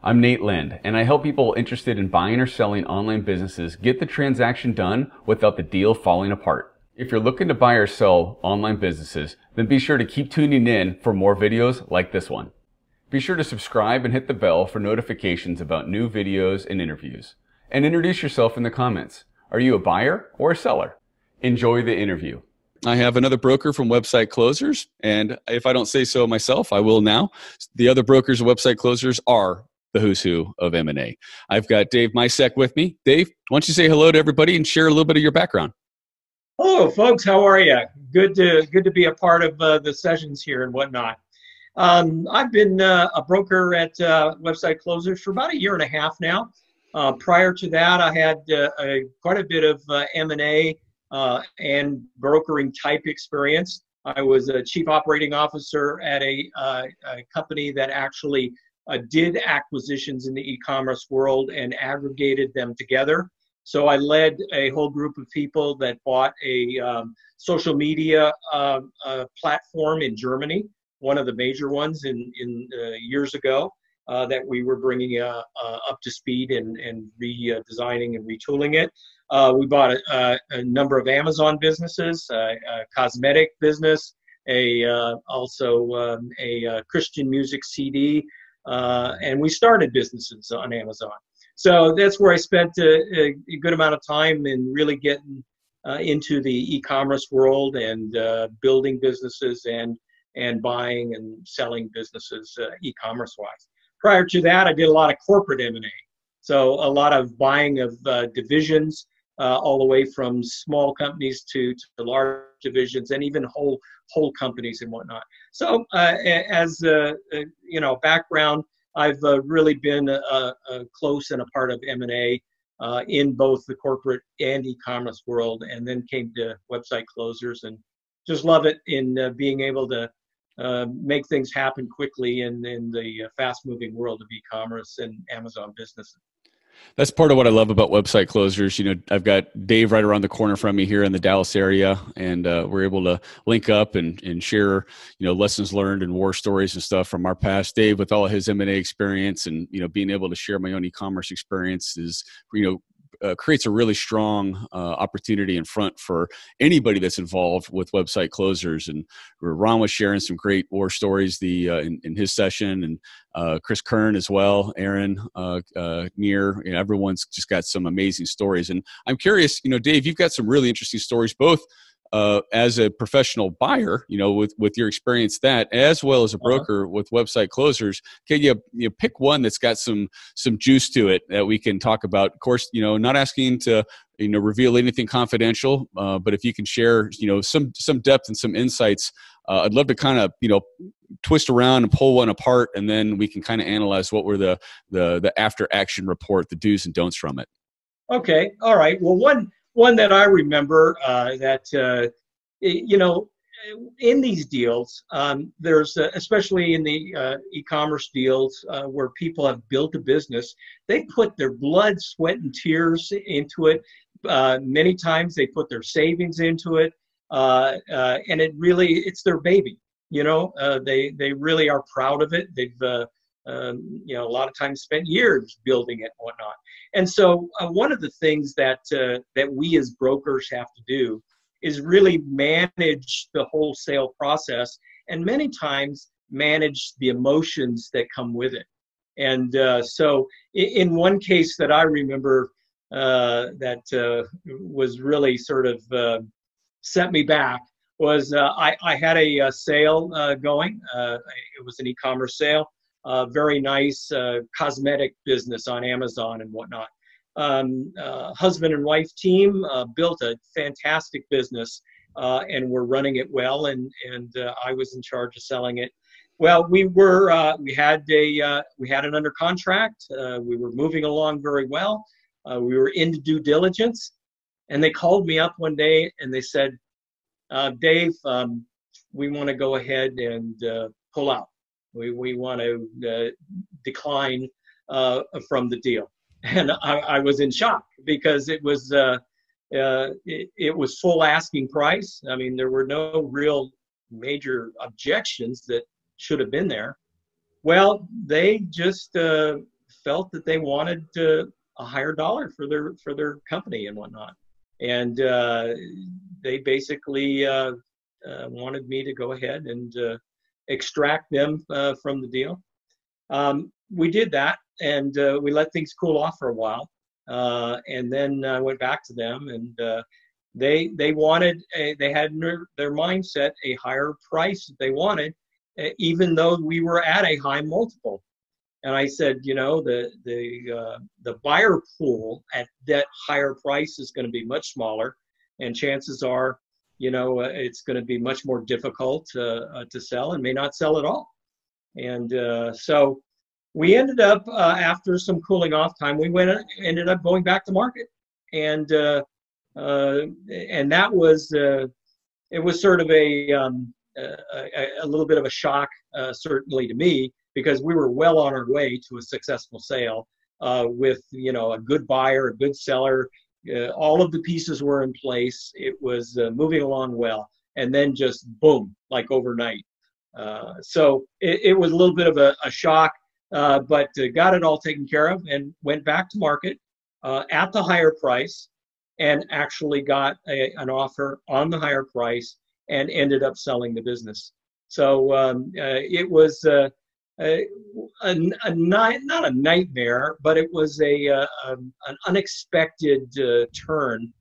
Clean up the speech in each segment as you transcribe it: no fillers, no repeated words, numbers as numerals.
I'm Nate Lind, and I help people interested in buying or selling online businesses get the transaction done without the deal falling apart. If you're looking to buy or sell online businesses, then be sure to keep tuning in for more videos like this one. Be sure to subscribe and hit the bell for notifications about new videos and interviews. And introduce yourself in the comments. Are you a buyer or a seller? Enjoy the interview. I have another broker from Website Closers, and if I don't say so myself, I will now. The other brokers of Website Closers are the who's who of M&A. I've got Dave Micek with me. Dave, why don't you say hello to everybody and share a little bit of your background? Hello, folks. How are you? Good to be a part of the sessions here and whatnot. I've been a broker at Website Closers for about 1.5 years now. Prior to that, I had quite a bit of M&A and brokering type experience. I was a chief operating officer at a company that actually did acquisitions in the e-commerce world and aggregated them together. So I led a whole group of people that bought a social media platform in Germany, one of the major ones in years ago, that we were bringing up to speed and redesigning and retooling it. We bought a number of Amazon businesses, a cosmetic business, also a Christian music CD, and we started businesses on Amazon. So that's where I spent a good amount of time in really getting into the e-commerce world and building businesses and buying and selling businesses e-commerce wise. Prior to that, I did a lot of corporate M&A. So a lot of buying of divisions, all the way from small companies to large divisions and even whole companies and whatnot. So as background, I've really been close and a part of M&A in both the corporate and e-commerce world, and then came to Website Closers and just love it in being able to make things happen quickly in the fast-moving world of e-commerce and Amazon business. That's part of what I love about Website Closers. You know, I've got Dave right around the corner from me here in the Dallas area, and we're able to link up and share, lessons learned and war stories and stuff from our past. Dave, with all of his M&A experience and, being able to share my own e-commerce experience is, creates a really strong opportunity in front for anybody that's involved with Website Closers. And Ron was sharing some great war stories in his session, and Chris Kern as well, Aaron, Near, everyone's just got some amazing stories. And I'm curious, Dave, you've got some really interesting stories, both as a professional buyer, with your experience as well as a broker with Website Closers. Can you pick one that's got some juice to it that we can talk about? Of course, not asking to reveal anything confidential, but if you can share some depth and some insights, I'd love to kind of twist around and pull one apart, and then we can kind of analyze what were the after action report, the do's and don'ts from it. Okay, all right. Well, one that I remember in these deals, there's especially in the e-commerce deals where people have built a business, they put their blood, sweat, and tears into it. Many times they put their savings into it, and it's their baby. They really are proud of it. They've a lot of times spent years building it and whatnot. And so one of the things that we as brokers have to do is really manage the whole sale process, and many times manage the emotions that come with it. And so in one case that I remember that was really sort of set me back was I had a sale going. It was an e-commerce sale. Very nice cosmetic business on Amazon and whatnot. Husband and wife team built a fantastic business and were running it well, and I was in charge of selling it. Well, we had it under contract. We were moving along very well. We were into due diligence, and they called me up one day and they said, Dave, we want to go ahead and pull out. We want to decline from the deal. And I was in shock because it was full asking price. I mean, there were no real major objections that should have been there. Well, they just felt that they wanted a higher dollar for their company and whatnot, and they basically wanted me to go ahead and extract them from the deal. We did that, and we let things cool off for a while, and then I went back to them, and they wanted they had in their mindset a higher price that they wanted, even though we were at a high multiple. And I said, you know, the buyer pool at that higher price is going to be much smaller, and chances are, you know, it's going to be much more difficult to sell and may not sell at all. And so we ended up, after some cooling off time, ended up going back to market. And that was, it was sort of a little bit of a shock, certainly to me, because we were well on our way to a successful sale with, you know, a good buyer, a good seller. All of the pieces were in place. It was moving along well, and then just boom, like overnight. So it was a little bit of a shock, but got it all taken care of and went back to market at the higher price, and actually got an offer on the higher price and ended up selling the business. So it was not a nightmare, but it was an unexpected turn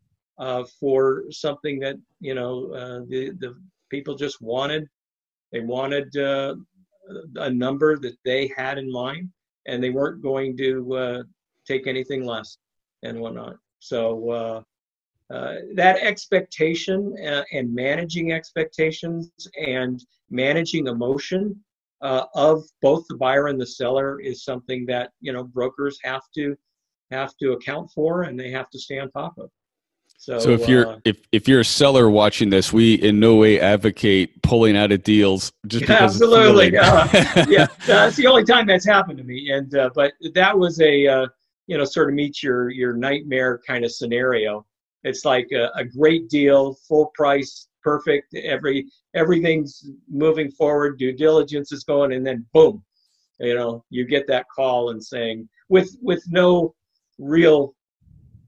for something that, you know, the people just wanted. They wanted a number that they had in mind, and they weren't going to take anything less and whatnot. So that expectation and managing expectations and managing emotion of both the buyer and the seller is something that, you know, brokers have to account for, and they have to stay on top of. So if you're a seller watching this, we in no way advocate pulling out of deals just because absolutely. Yeah, that's the only time that's happened to me. And but that was a you know, sort of meets your nightmare kind of scenario. It's like a great deal, full price, perfect. Everything's moving forward. Due diligence is going, and then boom, you know, you get that call and saying with no real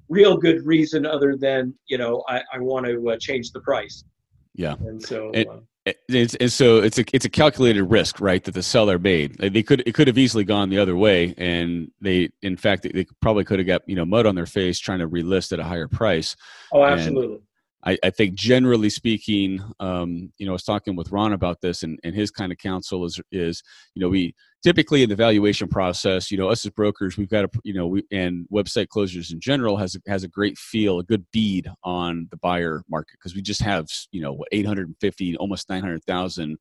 good reason other than, you know, I want to change the price. Yeah. And so it's a calculated risk, right, that the seller made. It could have easily gone the other way, and they probably could have got, you know, mud on their face trying to relist at a higher price. Oh, absolutely. And I think generally speaking, you know, I was talking with Ron about this, and his kind of counsel is, you know, we typically in the valuation process, you know, us as brokers, we've got and website closers in general has a great feel, a good bead on the buyer market, because we just have, you know, 850, almost 900,000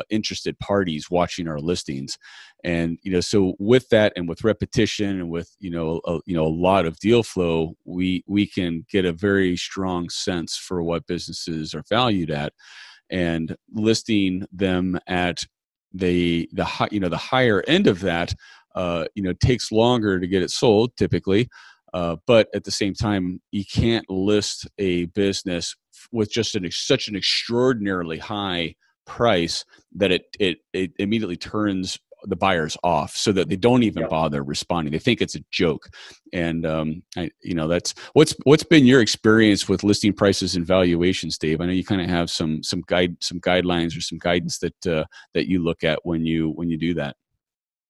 interested parties watching our listings. And, you know, so with that, and with repetition, and with, you know, a lot of deal flow, we can get a very strong sense for what businesses are valued at, and listing them at the higher end of that, you know, takes longer to get it sold typically. But at the same time, you can't list a business with just such an extraordinarily high price that it immediately turns the buyers off, so that they don't even bother responding. They think it's a joke. And you know, that's what's been your experience with listing prices and valuations, Dave? I know you kind of have some guidelines or some guidance that you look at when you do that.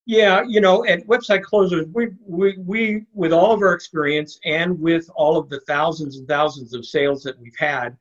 Yeah, you know, at Website Closers, we with all of our experience and with all of the thousands and thousands of sales that we've had,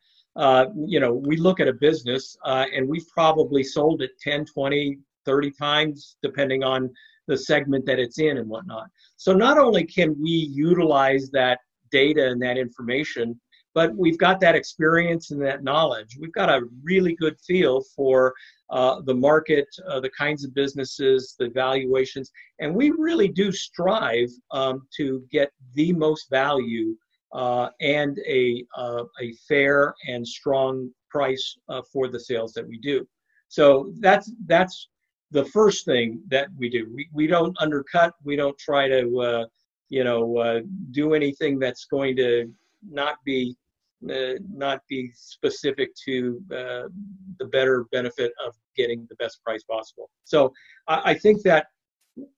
you know, we look at a business and we've probably sold it 10, 20, 30 times, depending on the segment that it's in and whatnot. So not only can we utilize that data and that information, but we've got that experience and that knowledge. We've got a really good feel for the market, the kinds of businesses, the valuations, and we really do strive to get the most value and a fair and strong price for the sales that we do. So that's the first thing that we do. We don't undercut. We don't try to do anything that's going to not be specific to the better benefit of getting the best price possible. So I think that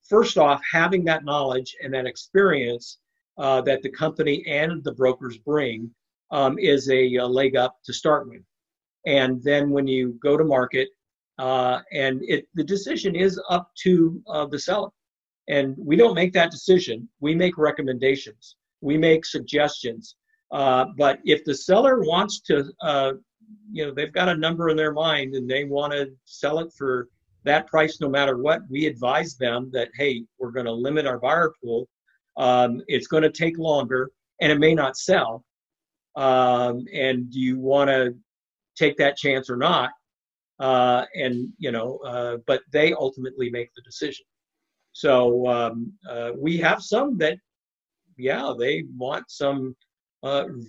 first off, having that knowledge and that experience that the company and the brokers bring is a leg up to start with. And then when you go to market, the decision is up to the seller. And we don't make that decision. We make recommendations. We make suggestions. But if the seller wants to, they've got a number in their mind and they want to sell it for that price no matter what, we advise them that, hey, we're going to limit our buyer pool. It's going to take longer and it may not sell. And do you want to take that chance or not? But they ultimately make the decision. So we have some that, they want some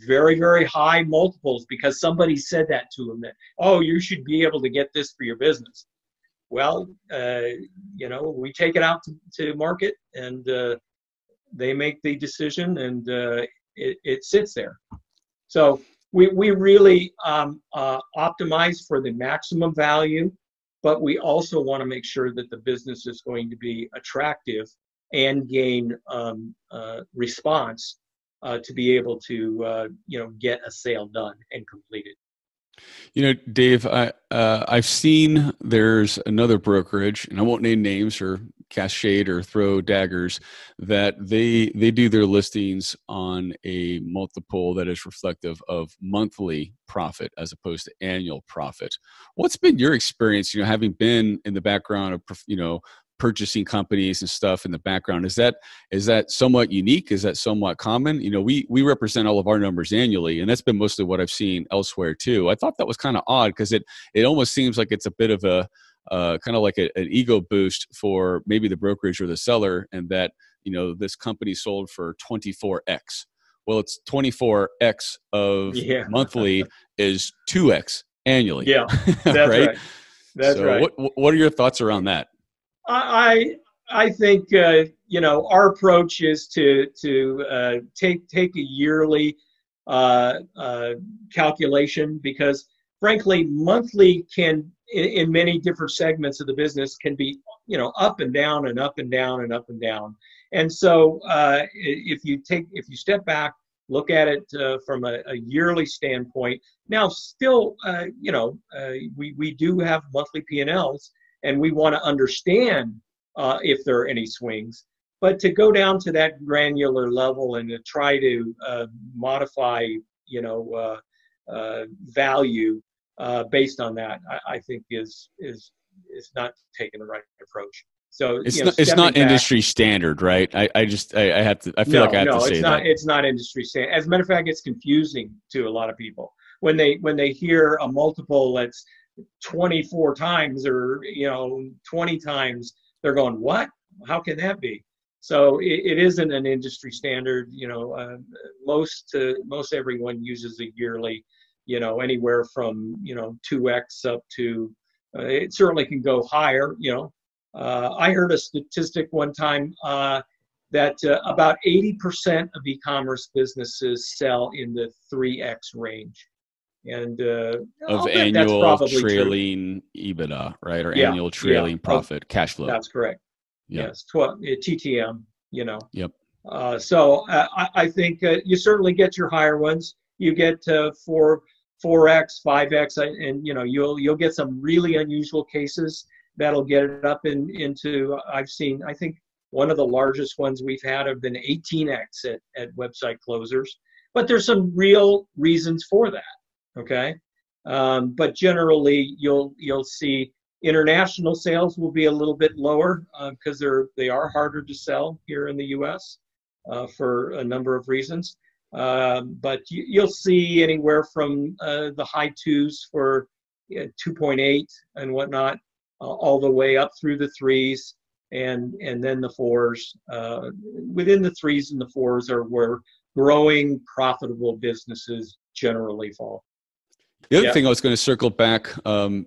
very, very high multiples because somebody said that to them that, oh, you should be able to get this for your business. Well, we take it out to market and they make the decision and it sits there. So we really optimize for the maximum value, but we also want to make sure that the business is going to be attractive and gain response to be able to get a sale done and completed. Dave, I've seen there's another brokerage, and I won't name names or cast shade or throw daggers, that they do their listings on a multiple that is reflective of monthly profit as opposed to annual profit. What's been your experience, having been in the background of, purchasing companies and stuff in the background? Is that somewhat unique? Is that somewhat common? We represent all of our numbers annually, and that's been mostly what I've seen elsewhere too. I thought that was kind of odd because it almost seems like it's a bit of a kind of like an ego boost for maybe the brokerage or the seller, and that this company sold for 24x. Well, it's 24x of monthly is 2x annually. Yeah, that's right. That's so right. What are your thoughts around that? I think our approach is to take a yearly calculation, because frankly monthly can in many different segments of the business can be up and down and up and down and up and down. And so if you step back, look at it from a yearly standpoint. Now still we do have monthly P&Ls, and we want to understand if there are any swings. But to go down to that granular level and to try to modify, value based on that, I think is not taking the right approach. So it's not industry standard, right? I feel like I have to say that. It's not industry standard. As a matter of fact, it's confusing to a lot of people when they hear a multiple that's 24 times or 20 times. They're going, what? How can that be? So it isn't an industry standard. Most everyone uses a yearly, anywhere from 2x up to it certainly can go higher. I heard a statistic one time that about 80% of e-commerce businesses sell in the 3x range. And of annual trailing EBITDA, right? Or annual trailing profit, cash flow. That's correct. Yep. Yes, TTM. Yep. So I think you certainly get your higher ones. You get 4x, 5x, and you'll get some really unusual cases that'll get it up into. I think one of the largest ones we've had have been 18x at Website Closers, but there's some real reasons for that. Okay, but generally you'll see international sales will be a little bit lower because they are harder to sell here in the U.S. For a number of reasons. But you'll see anywhere from the high twos for 2.8 and whatnot, all the way up through the threes, and then the fours. Within the threes and the fours are where growing profitable businesses generally fall. The other thing I was going to circle back,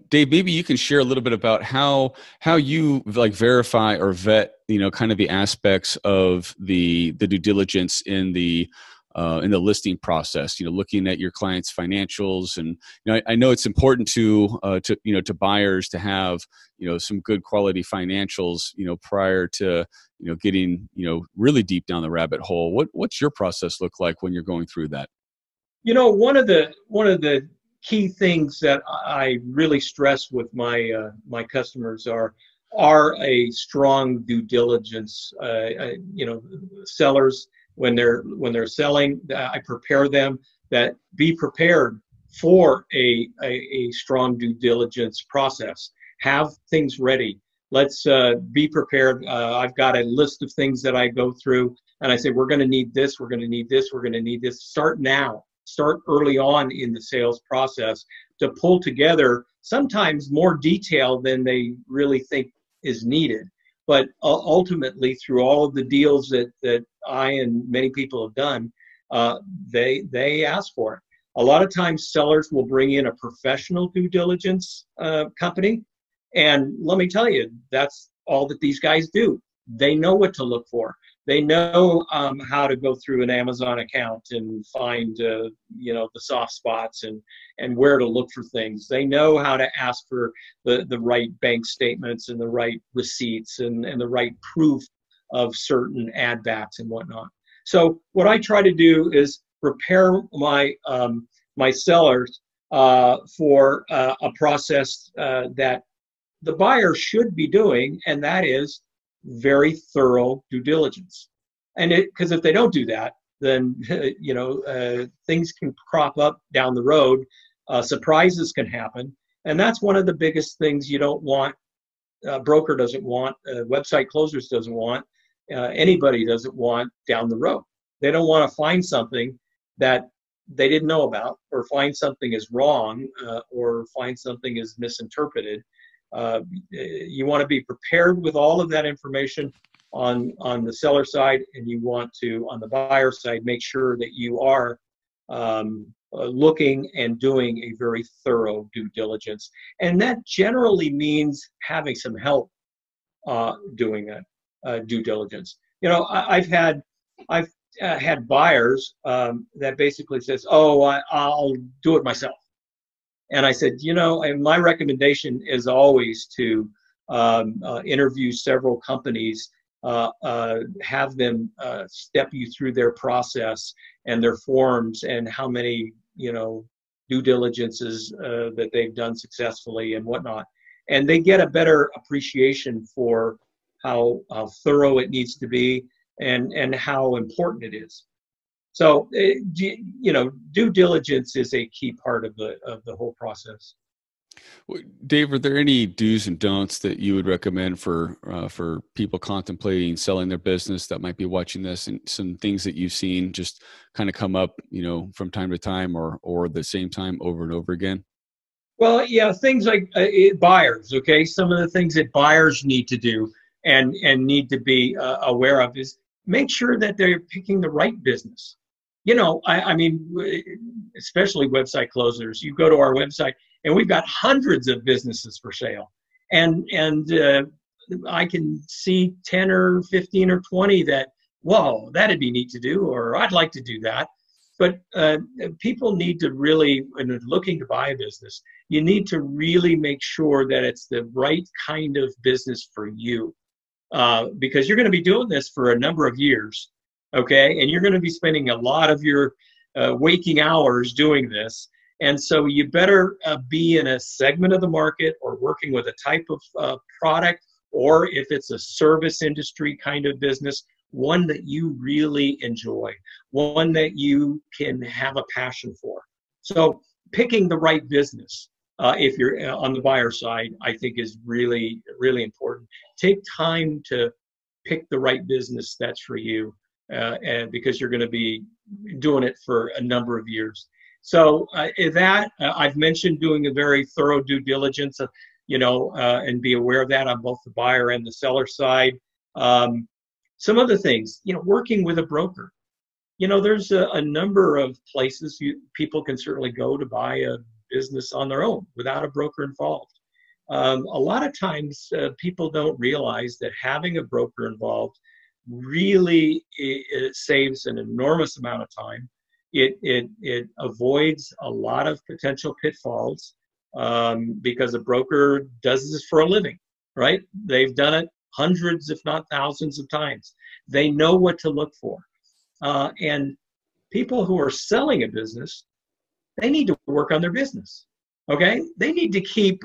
Dave, maybe you can share a little bit about how you verify or vet, kind of the aspects of the due diligence in the in the listing process, looking at your client's financials. And I know it's important to buyers to have some good quality financials prior to getting really deep down the rabbit hole. What's your process look like when you're going through that? One of the key things that I really stress with my customers are a strong due diligence. Sellers, when they're selling, I prepare them that be prepared for a strong due diligence process. Have things ready. Let's be prepared. I've got a list of things that I go through, and I say, we're going to need this, we're going to need this, we're going to need this. Start now. Start early on in the sales process to pull together sometimes more detail than they really think is needed. But ultimately, through all of the deals that I and many people have done, they ask for it. A lot of times sellers will bring in a professional due diligence company. And let me tell you, that's all that these guys do. They know what to look for. They know how to go through an Amazon account and find the soft spots and where to look for things. They know how to ask for the right bank statements and the right receipts and the right proof of certain add backs and whatnot. So what I try to do is prepare my sellers for a process that the buyer should be doing, and that is very thorough due diligence. And because if they don't do that, then things can crop up down the road, surprises can happen, and that's one of the biggest things you don't want. A broker doesn't want, website closers doesn't want, anybody doesn't want down the road. They don't want to find something that they didn't know about, or find something is wrong, or find something is misinterpreted. You want to be prepared with all of that information on the seller side, and you want to, on the buyer side, make sure that you are looking and doing a very thorough due diligence. And that generally means having some help doing that due diligence. I've had buyers that basically says, "Oh, I'll do it myself." And I said, and my recommendation is always to interview several companies, have them step you through their process and their forms and how many, due diligences that they've done successfully and whatnot. And they get a better appreciation for how thorough it needs to be and how important it is. So, due diligence is a key part of the whole process. Dave, are there any do's and don'ts that you would recommend for people contemplating selling their business that might be watching this, and some things that you've seen just kind of come up, from time to time or the same time over and over again? Well, yeah, things like buyers. Okay, some of the things that buyers need to do and need to be aware of is make sure that they're picking the right business. I mean, especially website closers. You go to our website, and we've got hundreds of businesses for sale, and I can see 10 or 15 or 20 that, whoa, that'd be neat to do, or I'd like to do that. But people need to really, when they're looking to buy a business, you need to really make sure that it's the right kind of business for you, because you're going to be doing this for a number of years. Okay, and you're going to be spending a lot of your waking hours doing this. And so you better be in a segment of the market or working with a type of product, or if it's a service industry kind of business, one that you really enjoy, one that you can have a passion for. So picking the right business, if you're on the buyer side, I think is really, really important. Take time to pick the right business that's for you. And because you're going to be doing it for a number of years. So I've mentioned doing a very thorough due diligence, and be aware of that on both the buyer and the seller side. Some other things, working with a broker. There's a number of places people can certainly go to buy a business on their own without a broker involved. A lot of times people don't realize that having a broker involved really, it saves an enormous amount of time. It avoids a lot of potential pitfalls, because a broker does this for a living, right? They've done it hundreds, if not thousands of times. They know what to look for. And people who are selling a business, they need to work on their business. Okay, they need to keep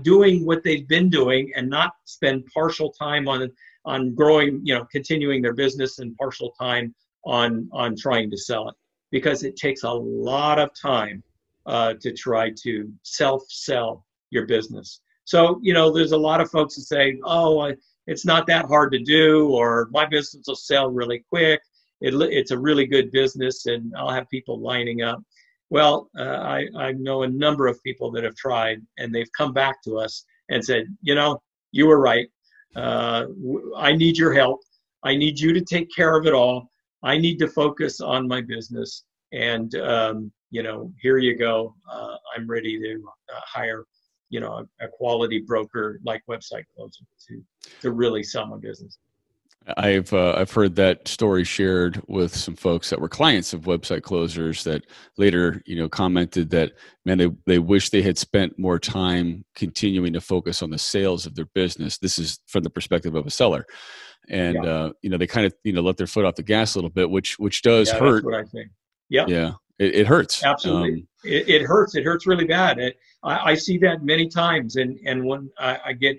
doing what they've been doing and not spend partial time on growing, continuing their business, and partial time on trying to sell it, because it takes a lot of time to try to self-sell your business. So, there's a lot of folks that say, oh, it's not that hard to do, or my business will sell really quick. It's a really good business, and I'll have people lining up. Well, I know a number of people that have tried, and they've come back to us and said, you were right. I need your help. I need you to take care of it all. I need to focus on my business. And, here you go. I'm ready to hire, a quality broker like Website Closer to really sell my business. I've heard that story shared with some folks that were clients of Website Closers that later, commented that, man, they wish they had spent more time continuing to focus on the sales of their business. This is from the perspective of a seller. And, they kind of, let their foot off the gas a little bit, which does hurt. That's what I think. Yeah. Yeah. It hurts. Absolutely. It hurts. It hurts really bad. I see that many times. And when I get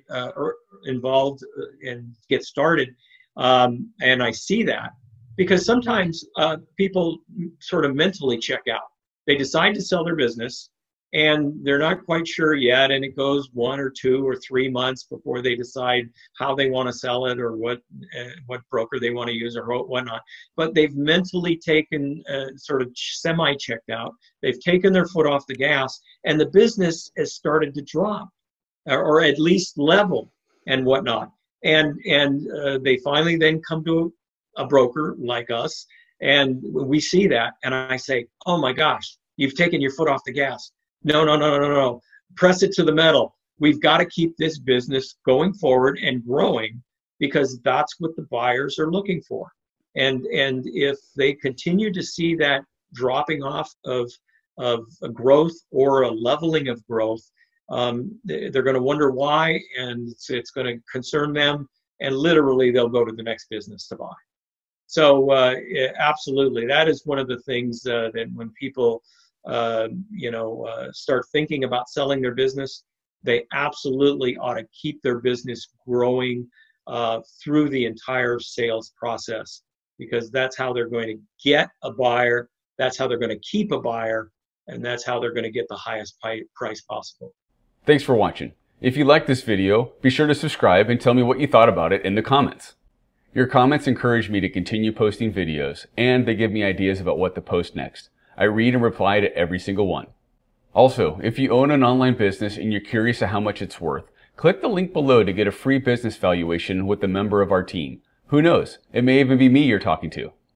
involved and get started, and I see that, because sometimes people sort of mentally check out. They decide to sell their business, and they're not quite sure yet, and it goes 1 or 2 or 3 months before they decide how they want to sell it, or what broker they want to use, or whatnot. But they've mentally taken sort of semi-checked out. They've taken their foot off the gas, and the business has started to drop, or at least level and whatnot. And they finally then come to a broker like us, and we see that, and I say, oh my gosh, you've taken your foot off the gas. No. Press it to the metal. We've got to keep this business going forward and growing, because that's what the buyers are looking for. And if they continue to see that dropping off of a growth or a leveling of growth, they're going to wonder why, and it's going to concern them, and literally they'll go to the next business to buy. So absolutely, that is one of the things that when people start thinking about selling their business, they absolutely ought to keep their business growing through the entire sales process, because that's how they're going to get a buyer, that's how they're going to keep a buyer, and that's how they're going to get the highest price possible. Thanks for watching. If you liked this video, be sure to subscribe and tell me what you thought about it in the comments. Your comments encourage me to continue posting videos, and they give me ideas about what to post next. I read and reply to every single one. Also, if you own an online business and you're curious of how much it's worth, click the link below to get a free business valuation with a member of our team. Who knows? It may even be me you're talking to.